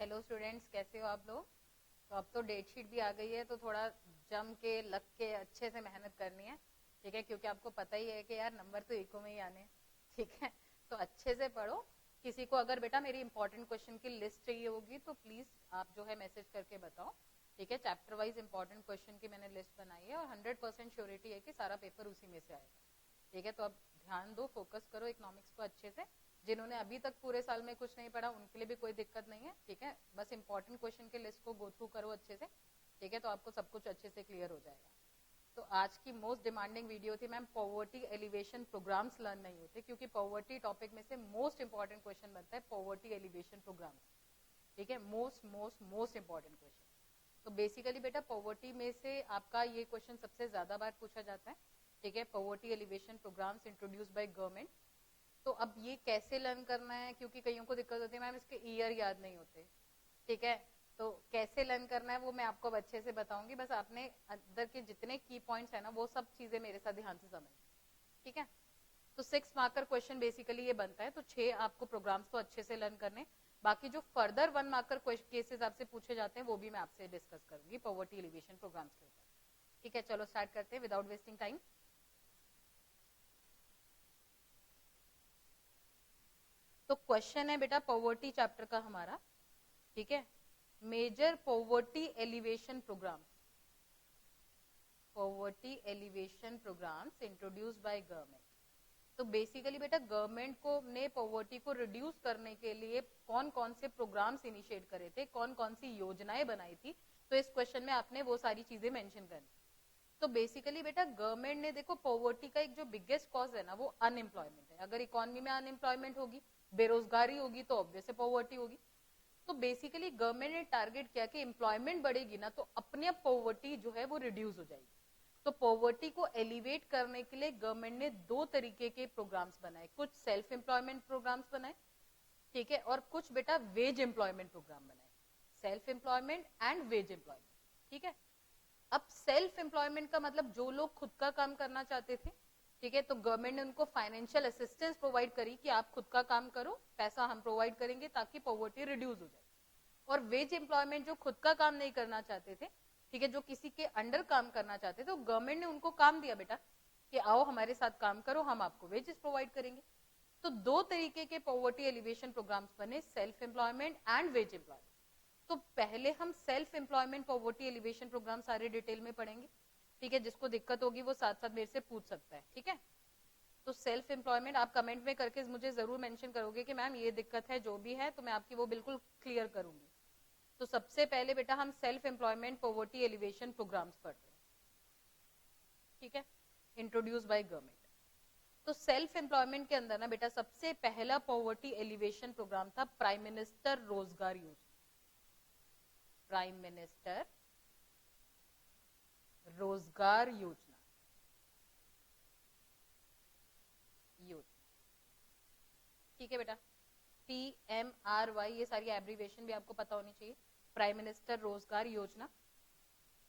Hello students, कैसे हो आप लोग। तो अब तो डेट शीट भी आ गई है, तो थोड़ा जम के लग के अच्छे से मेहनत करनी है। ठीक है, क्योंकि आपको पता ही है कि यार नंबर तो इको में ही आने हैं। ठीक है, तो अच्छे से पढ़ो। किसी को अगर बेटा मेरी इंपॉर्टेंट क्वेश्चन की लिस्ट चाहिए होगी तो प्लीज आप जो है मैसेज करके बताओ। ठीक है, चैप्टर वाइज इंपॉर्टेंट क्वेश्चन की मैंने लिस्ट बनाई है और 100% श्योरिटी है कि सारा पेपर उसी में से आएगा। ठीक है, तो अब ध्यान दो, फोकस करो इकोनॉमिक्स को अच्छे से। जिन्होंने अभी तक पूरे साल में कुछ नहीं पढ़ा उनके लिए भी कोई दिक्कत नहीं है। ठीक है, बस इंपॉर्टेंट क्वेश्चन के लिस्ट को गो थ्रू करो अच्छे से। ठीक है, तो आपको सब कुछ अच्छे से क्लियर हो जाएगा। तो आज की मोस्ट डिमांडिंग वीडियो थी ma'am, poverty alleviation programmes learn नहीं होते, क्योंकि पॉवर्टी टॉपिक में से मोस्ट इंपॉर्टेंट क्वेश्चन बनता है पॉवर्टी एलिवेशन प्रोग्राम्स। ठीक है, most most most important question. तो बेसिकली बेटा पॉवर्टी में से आपका ये क्वेश्चन सबसे ज्यादा बार पूछा जाता है। ठीक है, poverty alleviation programmes introduce by government. तो अब ये कैसे लर्न करना है, क्योंकि कईयों को दिक्कत होती है मैम इसके ईयर याद नहीं होते। ठीक है, तो कैसे लर्न करना है वो मैं आपको अब अच्छे से बताऊंगी। बस आपने अंदर के जितने की पॉइंट्स है ना वो सब चीजें मेरे साथ ध्यान से समझ। ठीक है, तो 6 मार्कर क्वेश्चन बेसिकली ये बनता है। तो 6 आपको प्रोग्राम्स तो अच्छे से लर्न करने, बाकी जो फर्दर 1 मार्कर केसेस आपसे पूछे जाते हैं वो भी मैं आपसे डिस्कस करूंगी पॉवर्टी एलिवेशन प्रोग्राम्स के ऊपर। ठीक है, चलो स्टार्ट करते हैं विदाउट वेस्टिंग टाइम। तो क्वेश्चन है बेटा पॉवर्टी चैप्टर का हमारा। ठीक है, major poverty alleviation programmes, poverty alleviation programmes introduce by government. तो बेसिकली बेटा गवर्नमेंट को ने पॉवर्टी को रिड्यूस करने के लिए कौन कौन से प्रोग्राम्स इनिशिएट करे थे, कौन कौन सी योजनाएं बनाई थी। तो इस क्वेश्चन में आपने वो सारी चीजें मेंशन करनी। तो बेसिकली बेटा गवर्नमेंट ने देखो पॉवर्टी का एक जो बिगेस्ट कॉज है ना वो अनएम्प्लॉयमेंट है। अगर इकोनॉमी में अनएम्प्लॉयमेंट होगी, बेरोजगारी होगी, तो ऑब्वियस पॉवर्टी होगी। तो बेसिकली गवर्नमेंट ने टारगेट किया कि एम्प्लॉयमेंट बढ़ेगी ना तो अपने आप पॉवर्टी जो है वो रिड्यूस हो जाएगी। तो पॉवर्टी को एलिवेट करने के लिए गवर्नमेंट ने 2 तरीके के प्रोग्राम्स बनाए, कुछ सेल्फ एम्प्लॉयमेंट प्रोग्राम्स बनाए। ठीक है, और कुछ बेटा वेज एम्प्लॉयमेंट प्रोग्राम बनाए, self employment and wage employment. ठीक है, अब सेल्फ एम्प्लॉयमेंट का मतलब जो लोग खुद का काम करना चाहते थे। ठीक है, तो गवर्नमेंट ने उनको फाइनेंशियल असिस्टेंस प्रोवाइड करी कि आप खुद का काम करो, पैसा हम प्रोवाइड करेंगे ताकि पॉवर्टी रिड्यूस हो जाए। और वेज एम्प्लॉयमेंट जो खुद का काम नहीं करना चाहते थे, ठीक है, जो किसी के अंडर काम करना चाहते थे, तो गवर्नमेंट ने उनको काम दिया बेटा कि आओ हमारे साथ काम करो, हम आपको वेजेस प्रोवाइड करेंगे। तो 2 तरीके के पॉवर्टी एलिवेशन प्रोग्राम्स बने, self employment and wage employment. तो पहले हम self employment poverty alleviation programme सारे डिटेल में पढ़ेंगे। ठीक है, जिसको दिक्कत होगी वो साथ साथ मेरे से पूछ सकता है। ठीक है, तो सेल्फ एम्प्लॉयमेंट आप कमेंट में करके मुझे जरूर मेंशन करोगे कि मैम ये दिक्कत है, जो भी है तो मैं आपकी वो बिल्कुल क्लियर करूंगी। तो सबसे पहले बेटा हम self employment poverty alleviation programmes पढ़ते हैं। ठीक है, इंट्रोड्यूस बाय गवर्नमेंट। तो सेल्फ एम्प्लॉयमेंट के अंदर ना बेटा सबसे पहला पॉवर्टी एलिवेशन प्रोग्राम था प्राइम मिनिस्टर रोजगार योजना। प्राइम मिनिस्टर रोजगार योजना, ठीक है बेटा, PMRY, ये सारी एब्रीवेशन भी आपको पता होनी चाहिए, प्राइम मिनिस्टर रोजगार योजना।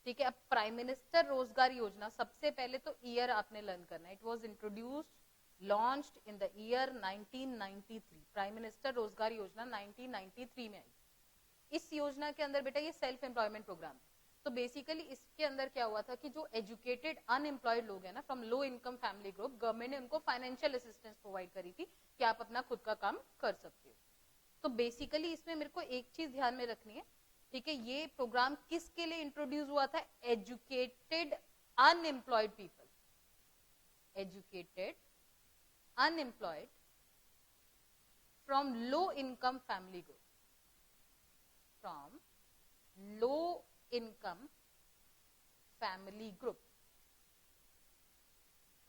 ठीक है, अब प्राइम मिनिस्टर रोजगार योजना सबसे पहले तो ईयर आपने लर्न करना है। It was introduced launched in the year 1993। Prime minister रोजगार योजना 1993 में आई। इस योजना के अंदर बेटा ये सेल्फ एम्प्लॉयमेंट प्रोग्राम है। तो बेसिकली इसके अंदर क्या हुआ था कि जो एजुकेटेड अनएम्प्लॉयड लोग हैं ना from low income family group, government ने उनको फाइनेंशियल असिस्टेंस प्रोवाइड करी थी कि आप अपना खुद का काम कर सकते हो। तो बेसिकली इसमें मेरे को एक चीज ध्यान में रखनी है। ठीक है, ये प्रोग्राम किसके लिए इंट्रोड्यूस हुआ था? Educated unemployed people, educated unemployed from low income family group, from low income family group.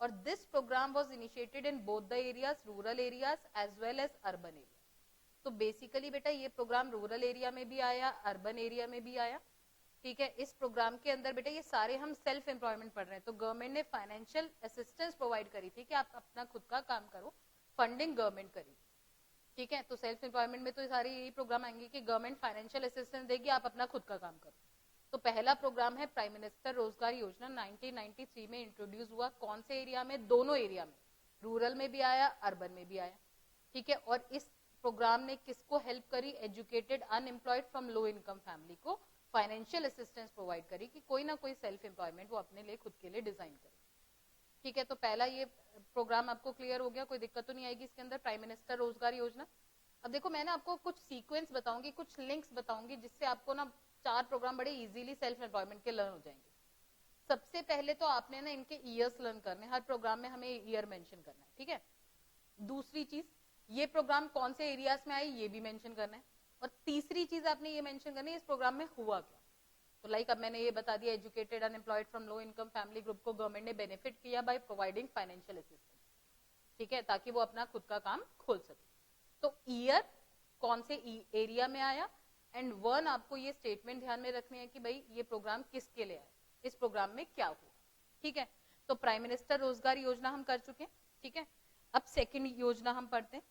और this programme was initiated in both the areas, rural areas as well as urban area. तो basically बेटा ये programme rural area में भी आया, urban area में भी आया। ठीक है, इस प्रोग्राम के अंदर बेटा ये सारे हम सेल्फ एम्प्लॉयमेंट पढ़ रहे हैं। तो गवर्नमेंट ने फाइनेंशियल असिस्टेंस प्रोवाइड करी थी कि आप अपना खुद का काम करो, फंडिंग गवर्नमेंट करी। ठीक है, तो सेल्फ एम्प्लॉयमेंट में तो सारे यही प्रोग्राम आएंगे कि गवर्नमेंट फाइनेंशियल असिस्टेंस देगी, आप अपना खुद का काम करो। तो पहला प्रोग्राम है प्राइम मिनिस्टर रोजगार योजना, 1993 में इंट्रोड्यूस हुआ। कौन से एरिया में? दोनों एरिया में, रूरल में भी आया, अर्बन में भी आया। ठीक है, और इस प्रोग्राम ने किसको हेल्प करी, educated unemployed from low income family को फाइनेंशियल असिस्टेंस प्रोवाइड करी कि कोई ना कोई सेल्फ एम्प्लॉयमेंट वो अपने लिए खुद के लिए डिजाइन करे। ठीक है, तो पहला ये प्रोग्राम आपको क्लियर हो गया, कोई दिक्कत तो नहीं आएगी इसके अंदर, प्राइम मिनिस्टर रोजगार योजना। अब देखो मैं ना आपको कुछ सीक्वेंस बताऊंगी, कुछ लिंक्स बताऊंगी, जिससे आपको ना 4 प्रोग्राम बड़े इजीली सेल्फ एम्प्लॉयमेंट के लर्न हो जाएंगे। सबसे पहले तो आपने ना इनके ईयर्स लर्न करने, हर प्रोग्राम में हमें ईयर मेंशन करना है। ठीक है, दूसरी चीज ये प्रोग्राम कौन से एरियाज में आई ये भी मेंशन करना है, और तीसरी चीज आपने ये मेंशन करनी है इस प्रोग्राम में हुआ क्या। तो लाइक अब मैंने ये बता दिया, educated unemployed from low income family group को गवर्नमेंट ने बेनिफिट किया बाय प्रोवाइडिंग फाइनेंशियल असिस्टेंस। ठीक है, ताकि वो अपना खुद का काम खोल सके। तो ईयर कौन से एरिया में आया, एंड 1 आपको ये स्टेटमेंट ध्यान में रखनी है कि भाई ये प्रोग्राम किसके लिए आया, इस प्रोग्राम में क्या हुआ। ठीक है, तो प्राइम मिनिस्टर रोजगार योजना हम कर चुके हैं। ठीक है, अब सेकंड योजना हम पढ़ते हैं,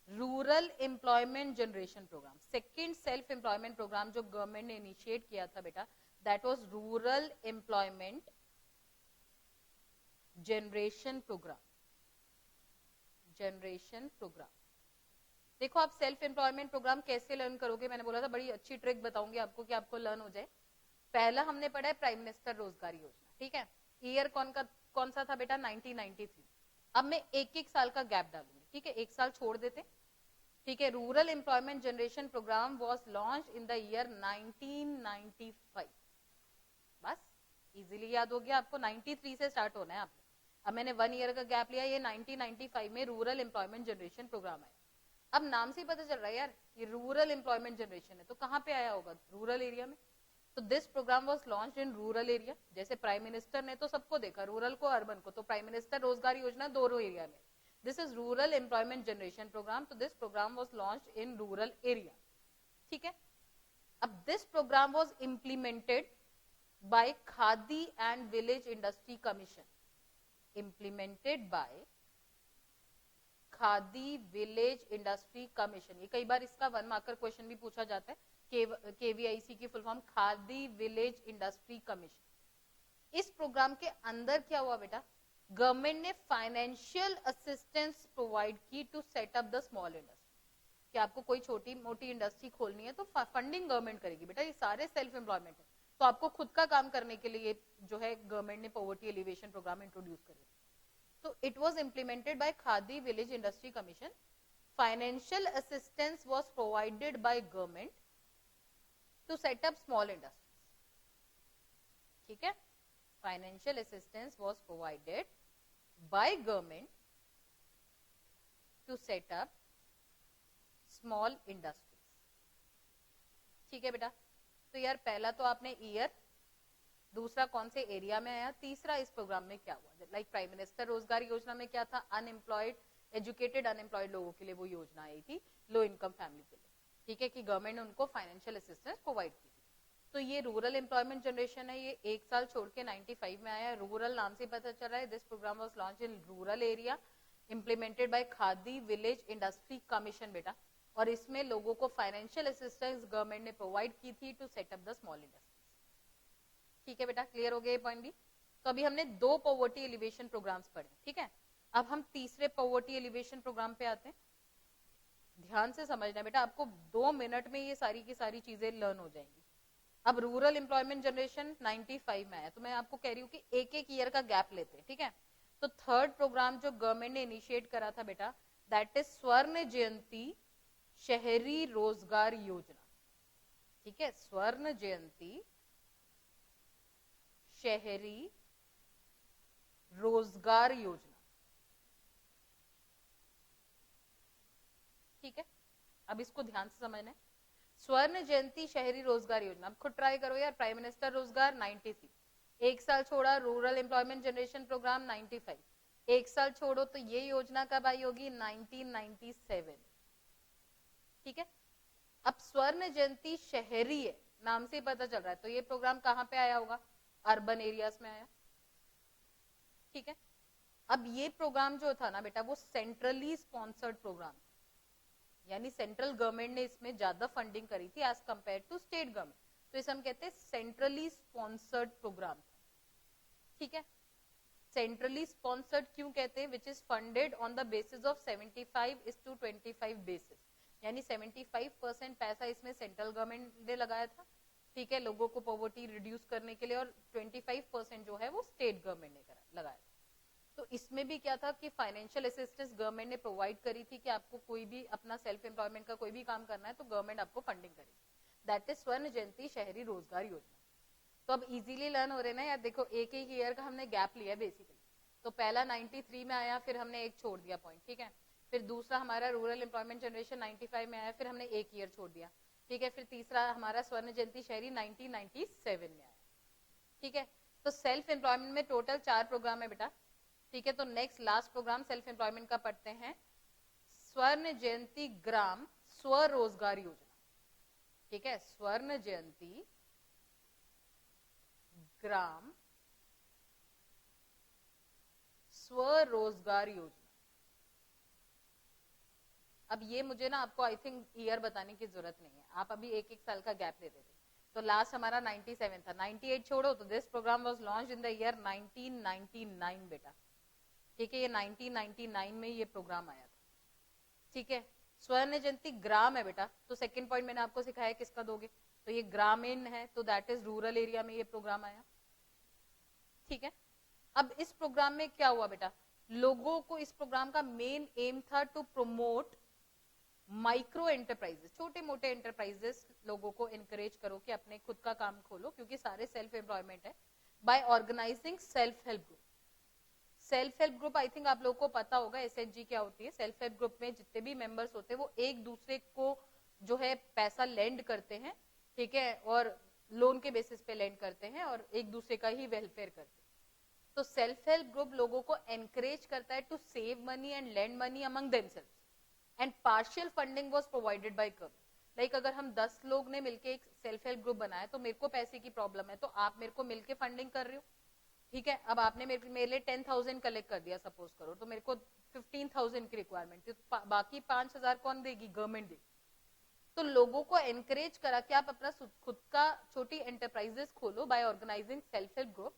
rural employment generation programme. Second self employment programme जो गवर्नमेंट ने इनिशिएट किया था बेटा, that was rural employment generation programme. देखो आप सेल्फ एम्प्लॉयमेंट प्रोग्राम कैसे लर्न करोगे, मैंने बोला था बड़ी अच्छी ट्रिक बताऊंगी आपको कि आपको लर्न हो जाए। पहला हमने पढ़ा है प्राइम मिनिस्टर रोजगार योजना। ठीक है, ईयर कौन सा था बेटा, 1993। अब मैं एक एक साल का गैप डालूंगी। ठीक है, एक साल छोड़ देते। ठीक है, rural employment generation programme was launch in the year 1995। बस इजीली याद हो गया आपको, 93 से स्टार्ट होना है आपको। अब मैंने 1 ईयर का गैप लिया, ये 1995 में रूरल एम्प्लॉयमेंट जनरेशन प्रोग्राम आया। अब नाम से ही पता चल रहा है यार ये रूरल एम्प्लॉयमेंट जनरेशन है, तो कहाँ पे आया होगा, रूरल एरिया में। तो this programme was launched in rural area. जैसे प्राइम मिनिस्टर ने तो सबको देखा, रूरल को अर्बन को, तो प्राइम मिनिस्टर रोजगार योजना दोनों एरिया में। This is rural employment generation programme, तो this programme was launched in rural area. ठीक है, अब this programme was implemented by Khadi and village industry commission. Implemented by Khadi village industry commission. ये कई बार इसका 1 मार्कर क्वेश्चन भी पूछा जाता है, केवीआईसी की full form Khadi village industry commission. इस प्रोग्राम के अंदर क्या हुआ बेटा, गवर्नमेंट ने फाइनेंशियल असिस्टेंस प्रोवाइड की to set up the small industry. कि आपको कोई छोटी मोटी इंडस्ट्री खोलनी है तो फंडिंग गवर्नमेंट करेगी बेटा, ये सारे सेल्फ एम्प्लॉयमेंट है, तो आपको खुद का काम करने के लिए जो है गवर्नमेंट ने पॉवर्टी एलिवेशन प्रोग्राम इंट्रोड्यूस करे। तो it was implemented by Khadi village industry commission. Financial assistance was provided by government to set up small industries. ठीक है, financial assistance was provided by government to set up small industries. ठीक है बेटा, तो यार पहला तो आपने ईयर, दूसरा कौन से एरिया में आया, तीसरा इस प्रोग्राम में क्या हुआ। लाइक प्राइम मिनिस्टर रोजगार योजना में क्या था, अनएम्प्लॉयड एजुकेटेड अनएम्प्लॉयड लोगों के लिए वो योजना आई थी, लो इनकम फैमिली के लिए। ठीक है, कि गवर्नमेंट ने उनको फाइनेंशियल असिस्टेंस प्रोवाइड की। तो ये रूरल एम्प्लॉयमेंट जनरेशन है, ये एक साल छोड़ के 95 में आया। रूरल नाम से पता चल रहा है, this programme was launch in rural area, implemented by Khadi village industry commission बेटा, और इसमें लोगों को फाइनेंशियल असिस्टेंस गवर्नमेंट ने प्रोवाइड की थी to set up the small industries. ठीक है बेटा, क्लियर हो गया ये पॉइंट भी। तो अभी हमने 2 पॉवर्टी एलिवेशन प्रोग्राम्स पढ़े। ठीक है, अब हम तीसरे पॉवर्टी एलिवेशन प्रोग्राम पे आते हैं। ध्यान से समझना बेटा, आपको 2 मिनट में ये सारी की सारी चीजें लर्न हो जाएंगी। अब रूरल एम्प्लॉयमेंट जनरेशन 95 में आया, तो मैं आपको कह रही हूँ कि एक एक ईयर का गैप लेते हैं। ठीक है, तो थर्ड प्रोग्राम जो गवर्नमेंट ने इनिशिएट करा था बेटा, दैट इज स्वर्ण जयंती शहरी रोजगार योजना। ठीक है, स्वर्ण जयंती शहरी रोजगार योजना। ठीक है, अब इसको ध्यान से समझना है। स्वर्ण जयंती शहरी रोजगार योजना, अब खुद ट्राई करो यार, प्राइम मिनिस्टर रोजगार 93, एक साल छोड़ा, रूरल एम्प्लॉयमेंट जनरेशन प्रोग्राम 95, एक साल छोड़ो तो ये योजना कब आई होगी, 1997। ठीक है, अब स्वर्ण जयंती शहरी है, नाम से पता चल रहा है, तो ये प्रोग्राम कहाँ पे आया होगा, अर्बन एरियाज में आया। ठीक है, अब ये प्रोग्राम जो था ना बेटा, वो सेंट्रली स्पॉन्सर्ड प्रोग्राम, यानी सेंट्रल गवर्नमेंट ने इसमें ज्यादा फंडिंग करी थी as compare to state government, तो इसे हम कहते हैं सेंट्रली स्पॉन्सर्ड प्रोग्राम। ठीक है, सेंट्रली स्पॉन्सर्ड क्यों कहते हैं? Which is funded on the basis of 75:25 basis, यानी 75% पैसा इसमें सेंट्रल गवर्नमेंट ने लगाया था, ठीक है, लोगों को पॉवर्टी रिड्यूस करने के लिए, और 25% जो है वो स्टेट गवर्नमेंट ने लगाया था। तो इसमें भी क्या था कि फाइनेंशियल असिस्टेंस गवर्नमेंट ने प्रोवाइड करी थी कि आपको कोई भी अपना सेल्फ एम्प्लॉयमेंट का कोई भी काम करना है तो गवर्नमेंट आपको फंडिंग करेगी। दैट इज स्वर्ण जयंती शहरी रोजगार योजना। तो अब इजीली लर्न हो रहे ना यार, देखो एक एक ईयर का हमने गैप लिया बेसिकली। तो पहला 93 में आया, फिर हमने एक छोड़ दिया पॉइंट, ठीक है। फिर दूसरा हमारा रूरल एम्प्लॉयमेंट जनरेशन 95 में आया, फिर हमने एक ईयर छोड़ दिया, ठीक है। फिर तीसरा हमारा स्वर्ण जयंती शहरी 1997 में आया, ठीक है। तो सेल्फ एम्प्लॉयमेंट में टोटल 4 प्रोग्राम है बेटा, ठीक है। तो next last programme self employment का पढ़ते हैं, स्वर्ण जयंती ग्राम स्वरोजगार योजना, ठीक है। स्वर्ण जयंती ग्राम स्वरोजगार योजना। अब ये मुझे ना आपको आई थिंक ईयर बताने की जरूरत नहीं है, आप अभी एक एक साल का गैप ले देते। तो लास्ट हमारा 97 था, 98 छोड़ो, तो this programme was launched in the year 1999 बेटा, ठीक है। ये 1999 में ये प्रोग्राम आया था, ठीक है। स्वर्ण जयंती ग्राम है बेटा, तो सेकंड पॉइंट मैंने आपको सिखाया किसका दोगे, तो ये ग्रामीण है, तो दैट इज रूरल एरिया में ये प्रोग्राम आया, ठीक है। अब इस प्रोग्राम में क्या हुआ बेटा, लोगों को इस प्रोग्राम का मेन एम था टू प्रोमोट माइक्रो एंटरप्राइजेस, छोटे मोटे एंटरप्राइजेस लोगों को एनकरेज करो कि अपने खुद का काम खोलो, क्योंकि सारे सेल्फ एम्प्लॉयमेंट है, by organising self help group. Self help group I think आप लोगों को पता होगा एसएचजी क्या होती है। सेल्फ हेल्प ग्रुप में जितने भी मेंबर्स होते हैं वो एक दूसरे को जो है पैसा लेंड करते हैं, ठीक है, और लोन के बेसिस पे लेंड करते हैं और एक दूसरे का ही वेलफेयर करते हैं। तो सेल्फ हेल्प ग्रुप लोगों को एनकरेज करता है to save money and lend money among themselves, and partial funding was provided by government. Like अगर हम 10 लोग ने मिलके एक सेल्फ हेल्प ग्रुप बनाया, तो मेरे को पैसे की प्रॉब्लम है, तो आप मेरे को मिलके फंडिंग कर रहे हो, ठीक है। अब आपने मेरे लिए 10,000 कलेक्ट कर दिया सपोज करो, तो मेरे को 15,000 की रिक्वायरमेंट थी, तो बाकी 5,000 कौन देगी? गवर्नमेंट देगी। तो लोगों को एनकरेज करा कि आप अपना खुद का छोटी एंटरप्राइजेस खोलो by organising self help group,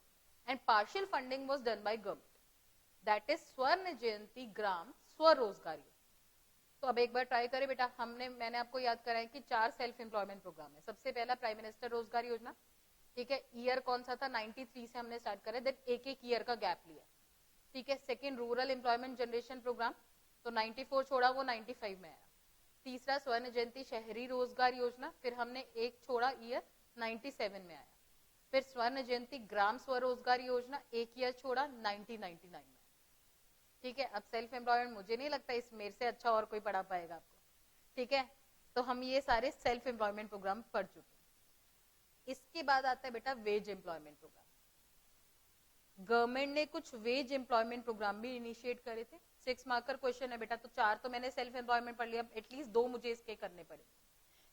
and partial funding was done by government. That is Swarna Jayanti ग्राम स्वरोजगार। तो अब एक बार ट्राई करें बेटा, मैंने आपको याद कराया कि 4 सेल्फ एम्प्लॉयमेंट प्रोग्राम है। सबसे पहला प्राइम मिनिस्टर रोजगार योजना, ठीक है, ईयर कौन सा था? 93 से हमने स्टार्ट करा, देन एक एक ईयर का गैप लिया, ठीक है। Second rural employment generation programme, तो 94 छोड़ा, वो 95 में आया। तीसरा स्वर्ण जयंती शहरी रोजगार योजना, फिर हमने एक छोड़ा, ईयर 97 में आया। फिर स्वर्ण जयंती ग्राम स्वरोजगार योजना, एक ईयर छोड़ा, 1999 में, ठीक है। अब सेल्फ एम्प्लॉयमेंट मुझे नहीं लगता इस मेरे से अच्छा और कोई पढ़ा पाएगा आपको, ठीक है। तो हम ये सारे सेल्फ एम्प्लॉयमेंट प्रोग्राम पढ़ चुके हैं। इसके बाद आता है बेटा वेज एम्प्लॉयमेंट प्रोग्राम। गवर्नमेंट ने कुछ वेज एम्प्लॉयमेंट प्रोग्राम भी इनिशिएट करे थे। 6 मार्कर क्वेश्चन है बेटा, तो 4 तो मैंने सेल्फ एम्प्लॉयमेंट पढ़ लिया, एटलीस्ट 2 मुझे इसके करने पड़े।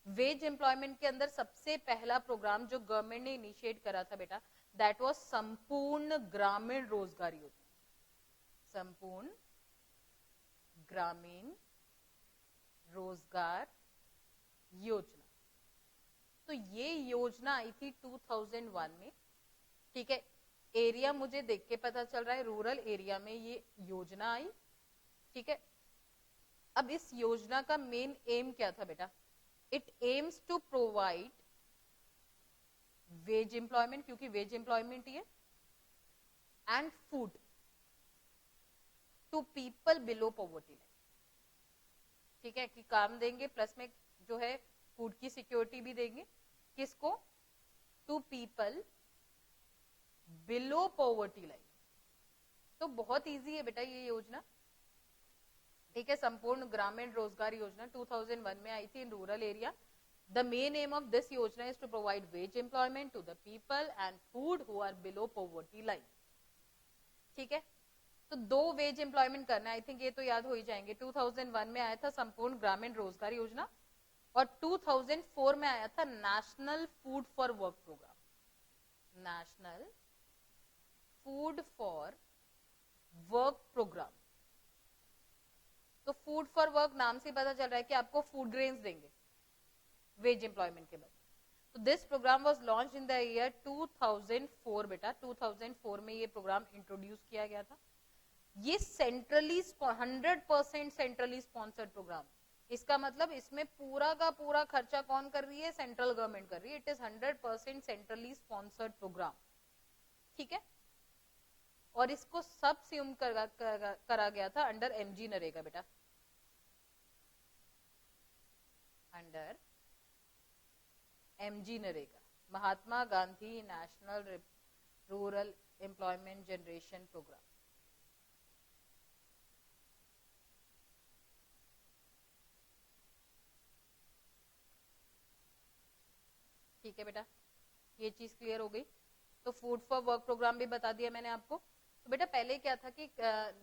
वेज एम्प्लॉयमेंट के अंदर सबसे पहला प्रोग्राम जो गवर्नमेंट ने इनिशिएट करा था बेटा, दैट वाज संपूर्ण ग्रामीण रोजगार योजना। संपूर्ण ग्रामीण रोजगार योजना। तो ये योजना आई थी 2001 में, ठीक है। एरिया मुझे देख के पता चल रहा है रूरल एरिया में ये योजना आई, ठीक है। अब इस योजना का मेन एम क्या था बेटा? It aims to provide wage employment, क्योंकि वेज एम्प्लॉयमेंट ही है, and food to people below poverty line, ठीक है, कि काम देंगे प्लस में जो है फूड की सिक्योरिटी भी देंगे। किसको? To people below poverty line. तो बहुत इजी है बेटा ये योजना, ठीक है। संपूर्ण ग्रामीण रोजगार योजना 2001 में आई थी in rural area. The main aim of this योजना is to provide wage employment to the people and food who are below poverty line, ठीक है। तो 2 वेज एम्प्लॉयमेंट करना है, आई थिंक ये तो याद हो ही जाएंगे। 2001 में आया था संपूर्ण ग्रामीण रोजगार योजना, और 2004 में आया था national food for work programme. National food for work programme. तो फूड फॉर वर्क नाम से पता चल रहा है कि आपको फूड ग्रेन्स देंगे वेज एम्प्लॉयमेंट के बाद। तो this programme was launch in the year 2004 बेटा, 2004 में ये प्रोग्राम इंट्रोड्यूस किया गया था। ये सेंट्रली 100% सेंट्रली स्पॉन्सर्ड प्रोग्राम, इसका मतलब इसमें पूरा का पूरा खर्चा कौन कर रही है, सेंट्रल गवर्नमेंट कर रही है। It is 100% centrally sponsored programme, ठीक है। और इसको सबस्यूम करा गया था अंडर एमजी नरेगा बेटा, under MG NREGA, Mahatma Gandhi national rural employment generation program. ठीक है बेटा, ये चीज क्लियर हो गई। तो फूड फॉर वर्क प्रोग्राम भी बता दिया मैंने आपको। तो बेटा पहले क्या था कि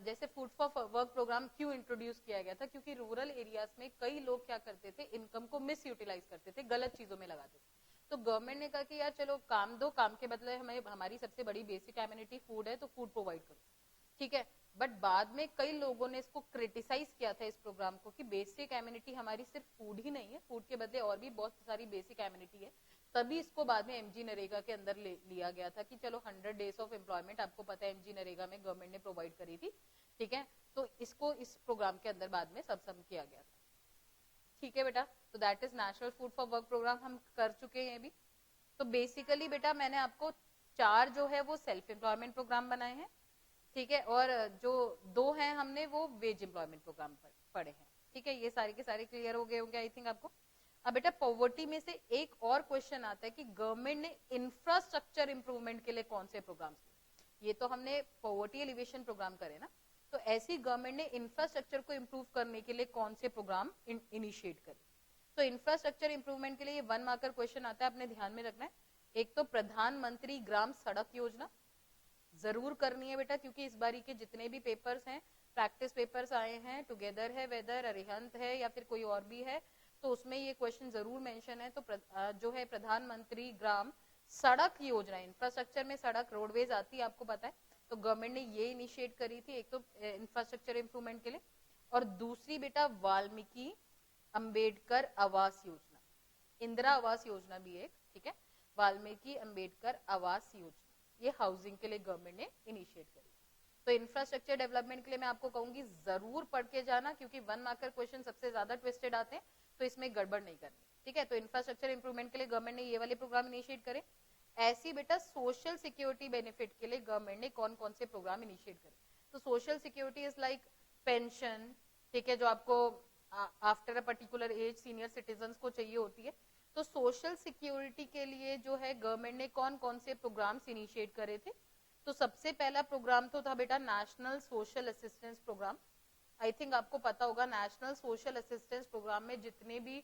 जैसे फूड फॉर वर्क प्रोग्राम क्यों इंट्रोड्यूस किया गया था, क्योंकि रूरल एरियाज में कई लोग क्या करते थे, इनकम को मिस यूटिलाइज करते थे, गलत चीजों में लगाते थे। तो गवर्नमेंट ने कहा कि यार चलो काम दो, काम के बदले हमें, हमारी सबसे बड़ी बेसिक एमिनिटी फूड है तो फूड प्रोवाइड करो, ठीक है। बट बाद में कई लोगों ने इसको क्रिटिसाइज किया था इस प्रोग्राम को कि बेसिक एमिनिटी हमारी सिर्फ फूड ही नहीं है, फूड के बदले और भी बहुत सारी बेसिक एमिनिटी है। तभी इसको बाद में एमजी नरेगा के अंदर लिया गया था कि चलो 100 डेज ऑफ एम्प्लॉयमेंट आपको पता है एमजी नरेगा में गवर्नमेंट ने प्रोवाइड करी थी, ठीक है। तो इसको इस प्रोग्राम के अंदर बाद में सबसम किया गया था, ठीक है बेटा। तो that is national food for work programme, हम कर चुके हैं अभी। तो बेसिकली बेटा मैंने आपको 4 जो है वो सेल्फ एम्प्लॉयमेंट प्रोग्राम बनाए हैं, ठीक है, और जो 2 हैं हमने वो वेज एम्प्लॉयमेंट प्रोग्राम पढ़े हैं, ठीक है। ये सारे के सारे क्लियर हो गए होंगे आई थिंक आपको। अब बेटा पॉवर्टी में से एक और क्वेश्चन आता है कि गवर्नमेंट ने इंफ्रास्ट्रक्चर इंप्रूवमेंट के लिए कौन से प्रोग्राम किए। ये तो हमने पॉवर्टी एलिवेशन प्रोग्राम करे ना, तो ऐसी गवर्नमेंट ने इंफ्रास्ट्रक्चर को इंप्रूव करने के लिए कौन से प्रोग्राम इनिशिएट करे। तो इंफ्रास्ट्रक्चर इंप्रूवमेंट के लिए 1 मार्कर क्वेश्चन आता है, अपने ध्यान में रखना है। एक तो प्रधानमंत्री ग्राम सड़क योजना जरूर करनी है बेटा, क्योंकि इस बारी के जितने भी पेपर्स हैं, प्रैक्टिस पेपर्स आए हैं, टुगेदर है, वेदर, अरिहंत है या फिर कोई और भी है, तो उसमें ये क्वेश्चन जरूर मेंशन है। तो जो है प्रधानमंत्री ग्राम सड़क योजना, इंफ्रास्ट्रक्चर में सड़क रोडवेज आती है आपको पता है, तो गवर्नमेंट ने ये इनिशिएट करी थी, एक तो इंफ्रास्ट्रक्चर इंप्रूवमेंट के लिए, और दूसरी बेटा वाल्मीकि अंबेडकर आवास योजना, इंदिरा आवास योजना भी एक, ठीक है, वाल्मीकि अंबेडकर आवास योजना, ये हाउसिंग के लिए गवर्नमेंट ने इनिशिएट करी। तो इंफ्रास्ट्रक्चर डेवलपमेंट के लिए मैं आपको कहूंगी जरूर पढ़ के जाना, क्योंकि 1 मार्कर क्वेश्चन सबसे ज्यादा ट्विस्टेड आते हैं, तो इसमें गड़बड़ नहीं करनी, ठीक है। तो इंफ्रास्ट्रक्चर इंप्रूवमेंट के लिए गवर्नमेंट ने ये वाले प्रोग्राम इनिशिएट करे। ऐसी बेटा सोशल सिक्योरिटी बेनिफिट के लिए गवर्नमेंट ने कौन कौन से प्रोग्राम इनिशिएट करे। तो social security is like pension, ठीक है, जो आपको after a particular age senior citizen को चाहिए होती है। तो सोशल सिक्योरिटी के लिए जो है गवर्नमेंट ने कौन कौन से प्रोग्राम्स इनिशिएट करे थे। तो सबसे पहला प्रोग्राम तो था बेटा national social assistance programme. I think आपको पता होगा नेशनल सोशल असिस्टेंस प्रोग्राम में जितने भी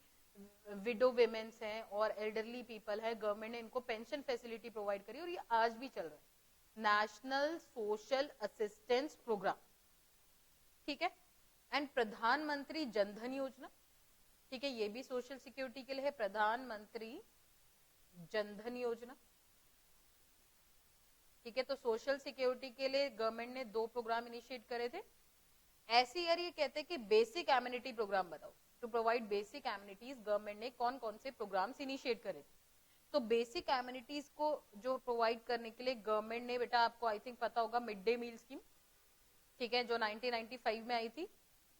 विडो विमेन्स हैं और एल्डरली पीपल है, गवर्नमेंट ने इनको पेंशन फैसिलिटी प्रोवाइड करी, और ये आज भी चल रहा है नेशनल सोशल असिस्टेंस प्रोग्राम, ठीक है। एंड प्रधानमंत्री जनधन योजना, ठीक है, ये भी सोशल सिक्योरिटी के लिए है, प्रधानमंत्री जनधन योजना, ठीक है। तो सोशल सिक्योरिटी के लिए गवर्नमेंट ने 2 प्रोग्राम इनिशिएट करे थे। ऐसे यार ये कहते हैं कि बेसिक एमिनिटी प्रोग्राम बताओ, to provide basic amenities government ने कौन कौन से प्रोग्राम्स इनिशिएट करे थे। तो बेसिक एमिनिटीज को जो प्रोवाइड करने के लिए गवर्नमेंट ने बेटा आपको आई थिंक पता होगा मिड डे मील स्कीम, ठीक है, जो 1995 में आई थी।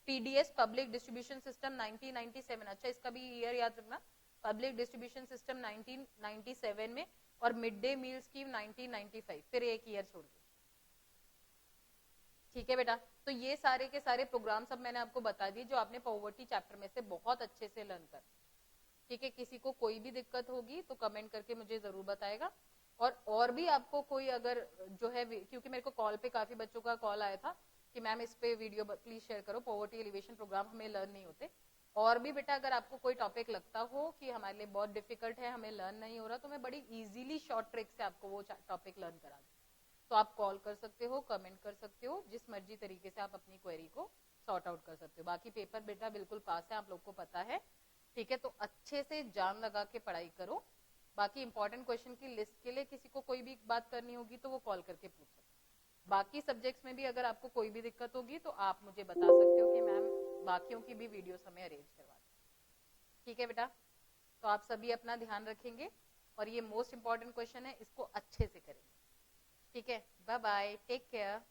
पीडीएस पब्लिक डिस्ट्रीब्यूशन सिस्टम 1997, अच्छा इसका भी ईयर याद रखना, पब्लिक डिस्ट्रीब्यूशन सिस्टम 1997 में, और मिड डे मील स्कीम 1995, फिर एक ईयर छोड़ के, ठीक है बेटा। तो ये सारे के सारे प्रोग्राम सब मैंने आपको बता दिए जो आपने पॉवर्टी चैप्टर में से बहुत अच्छे से लर्न कर, ठीक है। किसी को कोई भी दिक्कत होगी तो कमेंट करके मुझे जरूर बताएगा। और भी आपको कोई अगर जो है, क्योंकि मेरे को कॉल पे काफी बच्चों का कॉल आया था कि मैम इस पे वीडियो प्लीज शेयर करो, पॉवर्टी एलिवेशन प्रोग्राम हमें लर्न नहीं होते। और भी बेटा अगर आपको कोई टॉपिक लगता हो कि हमारे लिए बहुत डिफिकल्ट है, हमें लर्न नहीं हो रहा, तो मैं बड़ी इजीली शॉर्ट ट्रिक से आपको वो टॉपिक लर्न करा दूं। तो आप कॉल कर सकते हो, कमेंट कर सकते हो, जिस मर्जी तरीके से आप अपनी क्वेरी को सॉर्ट आउट कर सकते हो। बाकी पेपर बेटा बिल्कुल पास है, आप लोग को पता है, ठीक है। तो अच्छे से जान लगा के पढ़ाई करो। बाकी इंपॉर्टेंट क्वेश्चन की लिस्ट के लिए किसी को कोई भी बात करनी होगी तो वो कॉल करके पूछ सकते। बाकी सब्जेक्ट्स में भी अगर आपको कोई भी दिक्कत होगी तो आप मुझे बता सकते हो कि मैम बाकियों की भी वीडियो हमें अरेंज करवा दें, ठीक है बेटा। तो आप सभी अपना ध्यान रखेंगे, और ये मोस्ट इंपॉर्टेंट क्वेश्चन है, इसको अच्छे से करेंगे। ठीक है, बाय बाय, टेक केयर।